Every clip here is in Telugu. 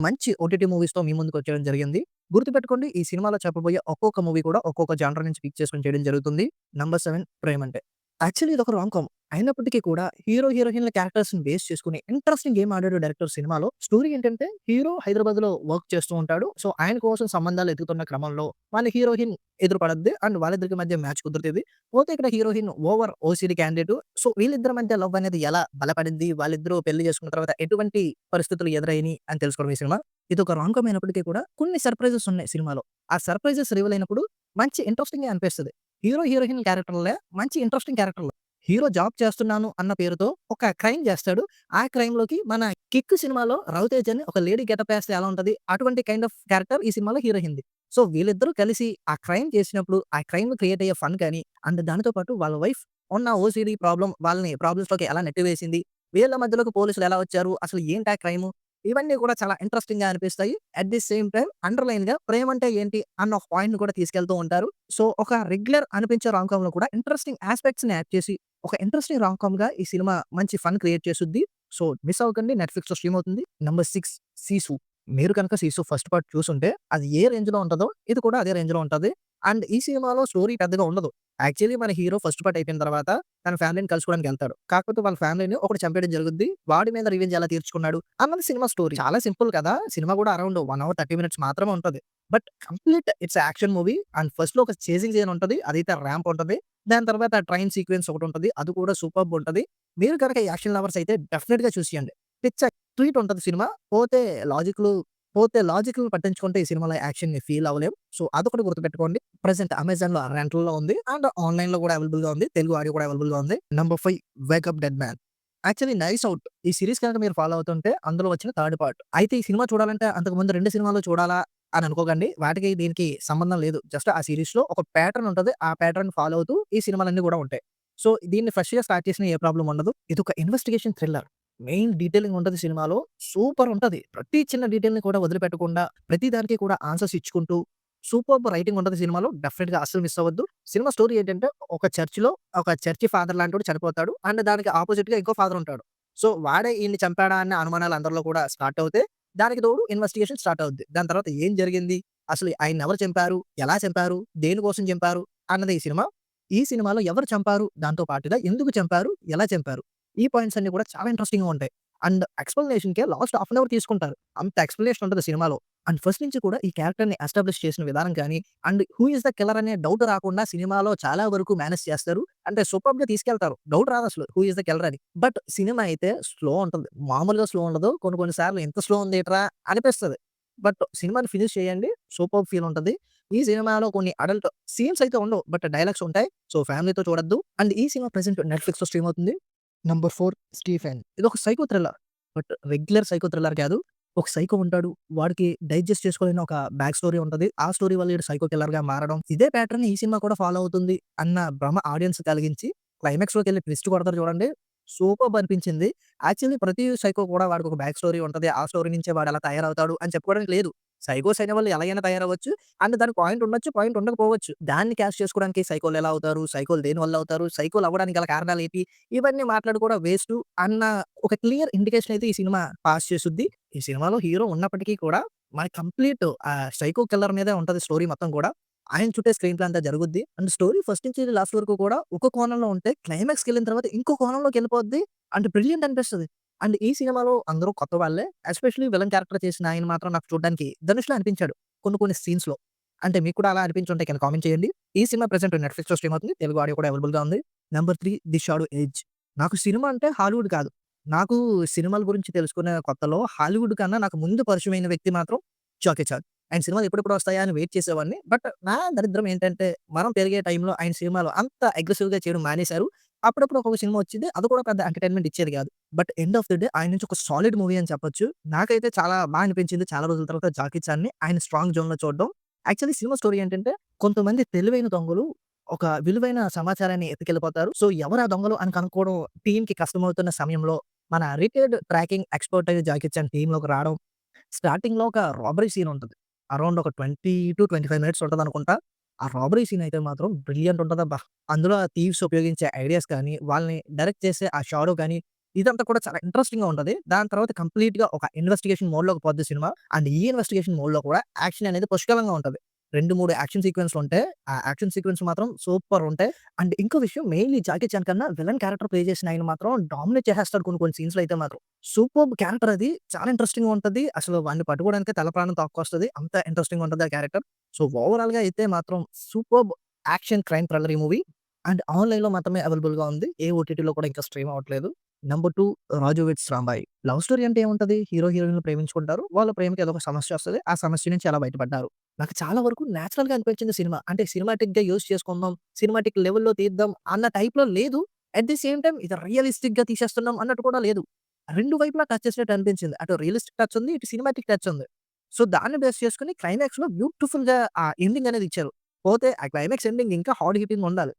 మంచి ఓటీటీ మూవీస్‌తో మీ ముందుకొచ్చేయడం జరిగింది. గుర్తుపెట్టుకోండి ఈ సినిమాలో చెప్పబోయే ఒక్కొక్క మూవీ కూడా ఒక్కొక్క జనర్ నుంచి పిక్ చేసుకొని చేయడం జరుగుతుంది. నంబర్ 7 ప్రేమంటే. యాక్చువల్లీ ఇదొక రామ్ కామ్. అయినప్పటికీ కూడా హీరో, హీరోయిన్‌ల క్యారెక్టర్స్‌ని బేస్ చేసుకొని ఇంట్రెస్టింగ్ గేమ్ ఆడాడు డైరెక్టర్ సినిమాలో. స్టోరీ ఏంటంటే హీరో హైదరాబాద్‌లో వర్క్ చేస్తూ ఉంటాడు. సో, ఆయన కోసం సంబంధాలు ఎతుకుతున్న క్రమంలో మన హీరోయిన్ ఎదురుపడద్ది. అండ్ వాళ్ళిద్దరికి మధ్య మ్యాచ్ కుదురుతది. పోతే ఇక్కడ heroine over OCD candidate. So, వీళ్ళిద్దరి మధ్య లవ్ అనేది ఎలా బలపడిద్ది? వాళ్ళిద్దరూ పెళ్లి చేసుకున్న తర్వాత ఎటువంటి పరిస్థితులు ఎదురయ్యిని అని తెలుసుకోవడం ఈ సినిమా. ఇదొక రామ్ కామ్ అయినప్పటికీ కూడా కొన్ని సర్‌ప్రైజెస్ ఉన్నాయి సినిమాలో. ఆ సర్‌ప్రైజెస్ రివీల్ అయినప్పుడు మంచి ఇంట్రెస్టింగే అనిపిస్తది. హీరో, హీరోయిన్ క్యారెక్టర్‌లే మంచి ఇంట్రెస్టింగ్ క్యారెక్టర్‌లు. హీరో జాబ్ చేస్తున్నాను అన్న పేరుతో ఒక క్రైమ్ జేస్తాడు. ఆ క్రైమ్‌లోకి మన 'కిక్' సినిమాలో రవితేజ అని ఒక లేడీ గెటప్ ఏస్తే ఎలా ఉంటది? అటువంటి కైండ్ ఆఫ్ క్యారెక్టర్ ఈ సినిమాలో హీరోయిన్‌ది. సో, వీళ్ళిద్దరూ కలిసి ఆ క్రైమ్ చేసినప్పుడు ఆ క్రైమ్‌లో క్రియేట్ అయ్యే ఫన్ గాని, అండ్ దానితో పాటు వాళ్ళ వైఫ్ ఉన్న ఓసీడీ ప్రాబ్లమ్ వాళ్ళని ప్రాబ్లమ్స్‌లోకి ఎలా నెట్టివేసింది? వీళ్ళ మధ్యలోకి పోలీసులు ఎలా వచ్చారు? అసలు ఏంటా క్రైము? ఇవన్నీ కూడా చాలా ఇంట్రెస్టింగ్‌గా అనిపిస్తాయి. అట్ ది సేమ్ టైమ్ అండర్‌లైన్‌గా ప్రేమంటే ఏంటి అన్న ఒక పాయింట్‌ని కూడా తీసుకెళ్తూ ఉంటారు. సో, ఒక రెగ్యులర్ అనిపించే రామ్ కామ్‌లో కూడా ఇంట్రెస్టింగ్ యాస్పెక్ట్స్‌ని యాడ్ చేసి ఒక ఇంట్రెస్టింగ్ రామ్ కామ్‌గా ఈ సినిమా మంచి ఫన్ క్రియేట్ చేసుద్ది. సో, మిస్ అవ్వకండి, నెట్‌ఫ్లిక్స్‌లో స్ట్రీమ్ అవుతుంది. నంబర్ 6 'సీసు'. మీరు కనుక 'సీసు' ఫస్ట్ పార్ట్ చూసుంటే అది ఏ రేంజ్‌లో ఉంటదో ఇది కూడా అదే రేంజ్‌లో ఉంటది. అండ్ ఈ సినిమాలో స్టోరీ పెద్దగా ఉండదు. యాక్చువల్లీ మన హీరో ఫస్ట్ పార్ట్ అయిపోయిన తర్వాత తన ఫ్యామిలీని కలుసుకోవడానికెళ్తాడు. కాకపోతే వాళ్ళ ఫ్యామిలీని ఒకడు చంపేయడం జరుగుద్ది. వాడి మీద రివెంజ్ ఎలా తీర్చుకున్నాడు అన్నది సినిమా స్టోరీ. చాలా సింపుల్ కదా! సినిమా కూడా అరౌండ్ 1 అవర్ 30 మినిట్స్ మాత్రమే ఉంటది. But complete it's action movie. And ఫస్ట్‌లో ఒక చేసింగ్ సీన్ ఉంటది. అదైతే ర్యాంప్ ఉంటది. దాని తర్వాత ట్రైన్ సీక్వెన్స్ ఒకటుంటది. అది కూడా సూపర్బ్ ఉంటది. మీరు గనక ఈ యాక్షన్ లవర్స్ అయితే డెఫినిట్‌గా చూసేయండి. పిచ్చ ట్రీట్ ఉంటది సినిమా. పోతే లాజిక్‌లు లాజిక్‌లని పట్టించుకుంటే ఈ సినిమాలో యాక్షన్‌ని ఫీల్ అవ్వలేం. సో, అదొకటి గుర్తుపెట్టుకోండి. ప్రెజెంట్ అమెజాన్‌లో రెంటల్‌లో ఉంది. అండ్ ఆన్‌లైన్‌లో కూడా అవైలబుల్‌గా ఉంది. తెలుగు ఆడియో కూడా అవైలబుల్‌గా ఉంది. Number 5 'wake up dead man'. Actually 'nice out' ఈ సీరీస్ కనుక మీరు ఫాలో అవుతుంటే అందులో వచ్చిన థర్డ్ పార్ట్. అయితే ఈ సినిమా చూడాలంటే అంతకుముందు 2 సినిమాలు చూడాలా అని అనుకోకండి. వాటికి దీనికి సంబంధం లేదు. జస్ట్ ఆ సీరీస్‌లో ఒక ప్యాటర్న్ ఉంటది. ఆ ప్యాటర్న్ ఫాలో అవుతూ ఈ సినిమాలన్నీ కూడా ఉంటాయి. సో, దీన్ని ఫ్రెష్‌గా స్టార్ట్ చేసినా ఏ ప్రాబ్లమ్ ఉండదు. ఇదొక ఇన్వెస్టిగేషన్ థ్రిల్లర్. మెయిన్ డీటెయిలింగ్ ఉంటది సినిమాలో. సూపర్ ఉంటది. ప్రతి చిన్న డీటెయిల్‌ని కూడా వదిలిపెట్టకుండా ప్రతి దానికి కూడా ఆన్సర్స్ ఇచ్చుకుంటూ సూపర్బ్ రైటింగ్ ఉంటది సినిమాలో. డెఫినిట్‌గా అస్సలు మిస్ అవ్వద్దు. సినిమా స్టోరీ ఏంటంటే ఒక చర్చ్‌లో ఒక చర్చి ఫాదర్ లాంటోడు చనిపోతాడు. అండ్ దానికి అపోజిట్‌గా ఇంకో ఫాదర్ ఉంటాడు. సో, వాడే ఈడిని చంపాడా అన్న అనుమానాలు అందరిలో కూడా స్టార్ట్ అవుతాయి. దానికి తోడు ఇన్వెస్టిగేషన్ స్టార్ట్ అవుద్ది. దాని తర్వాత ఏం జరిగింది? అసలు ఆయన్నెవరు చంపారు? ఎలా చంపారు? దేనికోసం చంపారు? అన్నది ఈ సినిమా. ఈ సినిమాలో ఎవరు చంపారు? దాంతో పాటుగా ఎందుకు చంపారు? ఎలా చంపారు? ఈ పాయింట్స్ అన్నీ కూడా చాలా ఇంట్రెస్టింగ్‌గా ఉంటాయి. అండ్ ఎక్స్‌ప్లనేషన్‌కే లాస్ట్ హాఫ్ అన్ అవర్ తీసుకుంటారు. అంత ఎక్స్‌ప్లనేషన్ ఉంటది సినిమాలో. అండ్ ఫస్ట్ నుంచి కూడా ఈ క్యారెక్టర్‌ని ఎస్టాబ్లిష్ చేసిన విధానం కానీ, and who is the killer అనే డౌట్ రాకుండా సినిమాలో చాలా వరకు మేనేజ్ చేస్తారు. అంటే సూపర్బ్‌గా తీసుకెళ్తారు. డౌట్ రాదసలు హూ ఈస్ ద కిల్లర్ అని. బట్ సినిమా అయితే స్లో ఉంటది. మామూలుగా స్లో ఉండదు. కొన్ని కొన్ని సార్లు ఇంత స్లో ఉందేట్రా అనిపిస్తది. బట్ సినిమాని ఫినిష్ చేయండి. సూపర్బ్ ఫీల్ ఉంటది. ఈ సినిమాలో కొన్ని అడల్ట్ సీన్స్ అయితే ఉండవు. బట్ డైలాగ్స్ ఉంటాయి. సో, ఫ్యామిలీతో చూడొద్దు. అండ్ ఈ సినిమా ప్రెజెంట్ నెట్‌ఫ్లిక్స్‌లో స్ట్రీమ్ అవుతుంది. Number 4 'Stephen'. ఇదొక psycho thriller. But regular psycho thriller కాదు. ఒక సైకో ఉంటాడు. వాడికి డైజెస్ట్ చేసుకోలేని ఒక బ్యాక్ స్టోరీ ఉంటది. ఆ స్టోరీ వల్ల ఈడు సైకో కిల్లర్‌గా మారడం. ఇదే ప్యాటర్న్‌ని ఈ సినిమా కూడా ఫాలో అవుతుంది అన్న భ్రమ ఆడియన్స్ కలిగించి క్లైమాక్స్‌లోకెళ్ళి ట్విస్ట్ కొడతారు చూడండి. సూపర్బ్ అనిపించింది. యాక్చువల్లీ ప్రతి సైకో కూడా వాడికొక బ్యాక్ స్టోరీ ఉంటది. ఆ స్టోరీ నుంచే వాడు అలా తయారవుతాడు అని చెప్పుకోవడానికి లేదు. సైకోస్ అనేవాళ్ళు ఎలాగైనా తయారవ్వచ్చు. అండ్ దానికి పాయింట్ ఉండొచ్చు, పాయింట్ ఉండకపోవచ్చు. దాన్ని క్యాష్ చేసుకోవడానికి సైకోలు ఎలా అవుతారు? సైకోలు దేనివల్ల అవుతారు? సైకోలు అవ్వడానికి గల కారణాలేంటి? ఇవన్నీ మాట్లాడుకోవడం వేస్టు అన్న ఒక క్లియర్ ఇండికేషన్ అయితే ఈ సినిమా పాస్ చేసుద్ది. ఈ సినిమాలో హీరో ఉన్నప్పటికీ కూడా మనకి కంప్లీట్ సైకో కిల్లర్ మీదే ఉంటది స్టోరీ మొత్తం కూడా. ఆయన చుట్టే స్క్రీన్ ప్లే అంతా జరుగుద్ది. అండ్ స్టోరీ ఫస్ట్ నుంచి లాస్ట్ వరకు కూడా ఒక కోణంలో ఉంటే క్లైమాక్స్‌కెళ్ళిన తర్వాత ఇంకో కోణంలోకెళ్ళిపోద్ది. అండ్ బ్రిలియంట్ అనిపిస్తది. అండ్ ఈ సినిమాలో అందరూ కొత్త వాళ్ళే. ఎస్పెషల్లీ విలన్ క్యారెక్టర్ చేసిన ఆయన మాత్రం నాకు చూడడానికి ధనుష్‌లా అనిపించాడు. కొన్ని కొన్ని సీన్స్‌లో. అంటే మీకు కూడా అలా అనిపించుంటే కింద కామెంట్ చేయండి. ఈ సినిమా ప్రెజెంట్ నెట్‌ఫ్లిక్స్‌లో స్ట్రీమ్ అవుతుంది. తెలుగు ఆడియో కూడా అవైలబుల్‌గా ఉంది. Number 3 'the shadow age'. నాకు సినిమా అంటే హాలీవుడ్ కాదు. నాకు సినిమాల గురించి తెలుసుకునే కొత్తలో హాలీవుడ్ కన్నా నాకు ముందు పరిచయమైన వ్యక్తి మాత్రం 'జాకీ చాన్'. ఆయన సినిమాలు ఎప్పుడెప్పుడు వస్తాయా అని వెయిట్ చేసేవాడిని. బట్ నా దరిద్రం ఏంటంటే మనం పెరిగే టైంలో ఆయన సినిమాలు అంత అగ్రెసివ్‌గా చేయడం మానేశారు. అప్పుడప్పుడు ఒక్కొక్క సినిమా వచ్చింది. అది కూడా పెద్ద ఎంటర్‌టైన్‌మెంట్ ఇచ్చేది కాదు. But end of the day ఆయన నుంచి ఒక సాలిడ్ మూవీ అని చెప్పొచ్చు. నాకైతే చాలా అనిపించింది. చాలా రోజుల తర్వాత 'జాకీ చాన్‌ని' ఆయన స్ట్రాంగ్ జోన్‌లో చూడడం. యాక్చువల్లీ సినిమా స్టోరీ ఏంటంటే కొంతమంది తెలివైన దొంగలు ఒక విలువైన సమాచారాన్ని ఎత్తుకెళ్ళిపోతారు. సో, ఎవరు ఆ దొంగలు అని కనుక్కోవడం టీమ్‌కి కష్టమవుతున్న సమయంలో మన రిటైర్డ్ ట్రాకింగ్ ఎక్స్‌పర్ట్ అయిన 'జాకీ చాన్' టీమ్‌లోకి రావడం. స్టార్టింగ్‌లో ఒక రాబరీ సీన్ ఉంటది. అరౌండ్ ఒక 20-25 మినిట్స్ ఉంటదనుకుంటా. ఆ రాబరీ సీన్ అయితే మాత్రం బ్రిలియంట్ ఉంటదబ్బా! అందులో ఆ థీవ్స్ ఉపయోగించే ఐడియాస్ కానీ, వాళ్ళని డైరెక్ట్ చేసే ఆ షాడో గాని, ఇదంతా కూడా చాలా ఇంట్రెస్టింగ్‌గా ఉంటది. దాని తర్వాత కంప్లీట్‌గా ఒక ఇన్వెస్టిగేషన్ మోడ్‌లోకి పోద్ది సినిమా. అండ్ ఈ ఇన్వెస్టిగేషన్ మోడ్‌లో కూడా యాక్షన్ అనేది పుష్కలంగా ఉంటది. 2, 3 యాక్షన్ సీక్వెన్స్‌లుంటాయి. ఆ యాక్షన్ సీక్వెన్స్ మాత్రం సూపరుంటాయి. అండ్ ఇంకో విషయం మెయిన్‌లీ 'జాకీ చాన్' కన్నా విలన్ క్యారెక్టర్ ప్లే చేసిన ఆయన మాత్రం డామినేట్ చేసేస్తాడు కొన్ని కొన్ని సీన్స్‌లో అయితే మాత్రం. సూపర్బ్ క్యారెక్టర్ అది. చాలా ఇంట్రెస్టింగ్‌గా ఉంటది. అసలు వాడిని పట్టుకోవడానికే తల ప్రాణం తోక్కొస్తది. అంత ఇంట్రెస్టింగ్‌గా ఉంటది ఆ క్యారెక్టర్. సో, ఓవరాల్‌గా అయితే మాత్రం సూపర్బ్ యాక్షన్ క్రైమ్ థ్రిల్లర్ ఈ మూవీ. అండ్ ఆన్‌లైన్‌లో మాత్రమే అవైలబుల్‌గా ఉంది. ఏ ఓటీటీలో కూడా ఇంకా స్ట్రీమ్ అవ్వట్లేదు. నంబర్ 2 'రాజు వెడ్స్ రాంబాయి.' లవ్ స్టోరీ అంటే ఏముంటది? హీరో, హీరోయిన్‌లు ప్రేమించుకుంటారు. వాళ్ళ ప్రేమకి ఏదో ఒక సమస్య వస్తది. ఆ సమస్య నుంచి ఎలా బయటపడ్డారు. నాకు చాలా వరకు నేచురల్‌గా అనిపించింది సినిమా. అంటే సినిమాటిక్‌గా యూజ్ చేసుకుందాం, సినిమాటిక్ లెవెల్‌లో తీద్దాం అన్న టైప్‌లో లేదు. అట్ ది సేమ్ టైమ్ ఇది రియలిస్టిక్‌గా తీసేస్తున్నాం అన్నట్టు కూడా లేదు. 2 వైపులా టచ్ చేసినట్టు అనిపించింది. అటు రియలిస్టిక్ టచ్ ఉంది. ఇటు సినిమాటిక్ టచ్ ఉంది. సో, దాన్ని బేస్ చేసుకొని క్లైమాక్స్‌లో బ్యూటిఫుల్‌గా ఆ ఎండింగ్ అనేది ఇచ్చారు. పోతే ఆ క్లైమాక్స్ ఎండింగ్ ఇంకా హార్డ్ హిట్టింగ్ ఉండాలి.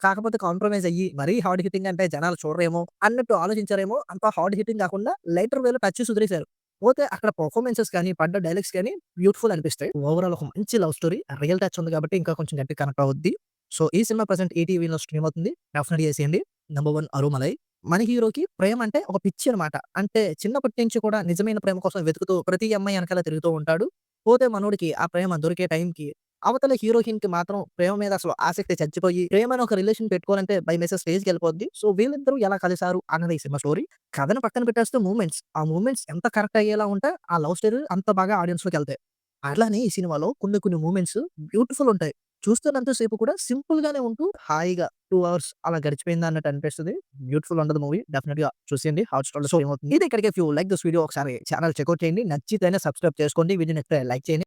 కాకపోతే కాంప్రమైజ్ అయ్యి మరీ హార్డ్ హిట్టింగ్ అంటే జనాలు చూడరేమో అన్నట్టు ఆలోచించారేమో. అంత హార్డ్ హిట్టింగ్ కాకుండా లైటర్ వేలో టచ్ చేసి వదిలేసారు. పోతే అక్కడ పెర్ఫార్మన్సెస్ కానీ, పడ్డ డైలాగ్స్ కానీ బ్యూటిఫుల్ అనిపిస్తాయి. ఓవరాల్ ఒక మంచి లవ్ స్టోరీ. రియల్ టచ్ ఉంది కాబట్టి ఇంకా కొంచెం గట్టిగా కనెక్ట్ అవుద్ది. సో, ఈ సినిమా ప్రెజెంట్ ఈటీవీలో స్ట్రీమ్ అవుతుంది. డెఫినెట్‌గా ఏసేయండి. నంబర్ 1 'అరుమలై.' మన హీరోకి ప్రేమ అంటే ఒక పిచ్చి అన్నమాట. అంటే చిన్నప్పటి నుంచి కూడా నిజమైన ప్రేమ కోసం వెతుకుతూ ప్రతి అమ్మాయి ఎనకాల తిరుగుతూ ఉంటాడు. పోతే మనోడికి ఆ ప్రేమ దొరికే టైంకి అవతల హీరోయిన్‌కి మాత్రం ప్రేమ మీద అసలు ఆసక్తి చచ్చిపోయి, ప్రేమని ఒక రిలేషన్ పెట్టుకోవాలంటే భయమేసే స్టేజ్‌కెళ్ళిపోద్ది. సో, వీళ్ళిద్దరూ ఎలా కలిసారు అన్నది ఈ సినిమా స్టోరీ. కథను పక్కన పెట్టేస్తే మూవ్‌మెంట్స్. ఆ మూవ్‌మెంట్స్ ఎంత కరెక్ట్ అయ్యేలా ఉంటే, ఆ లవ్ స్టోరీ అంత బాగా ఆడియన్స్‌లోకెళ్తాయి. అట్లానే ఈ సినిమాలో కొన్ని కొన్ని మూవ్‌మెంట్స్ బ్యూటిఫుల్ ఉంటాయి. చూస్తున్నంత సేపు కూడా సింపుల్‌గానే ఉంటూ హాయిగా 2 అవర్స్ అలా గడిచిపోయిందా అన్నట్టు అనిపిస్తది. బ్యూటిఫుల్ ఉంటది మూవీ. డెఫినిట్‌గా చూసేయండి. హాట్‌స్టార్‌లో స్ట్రీమ్ అవుతుంది. ఇది ఇక్కడికి if you like this video ఒకసారి ఛానెల్ చెకౌట్ చేయండి. నచ్చితేనే సబ్స్క్రైబ్ చేసుకోండి. వీడియోని నచ్చితే లైక్ చేయండి.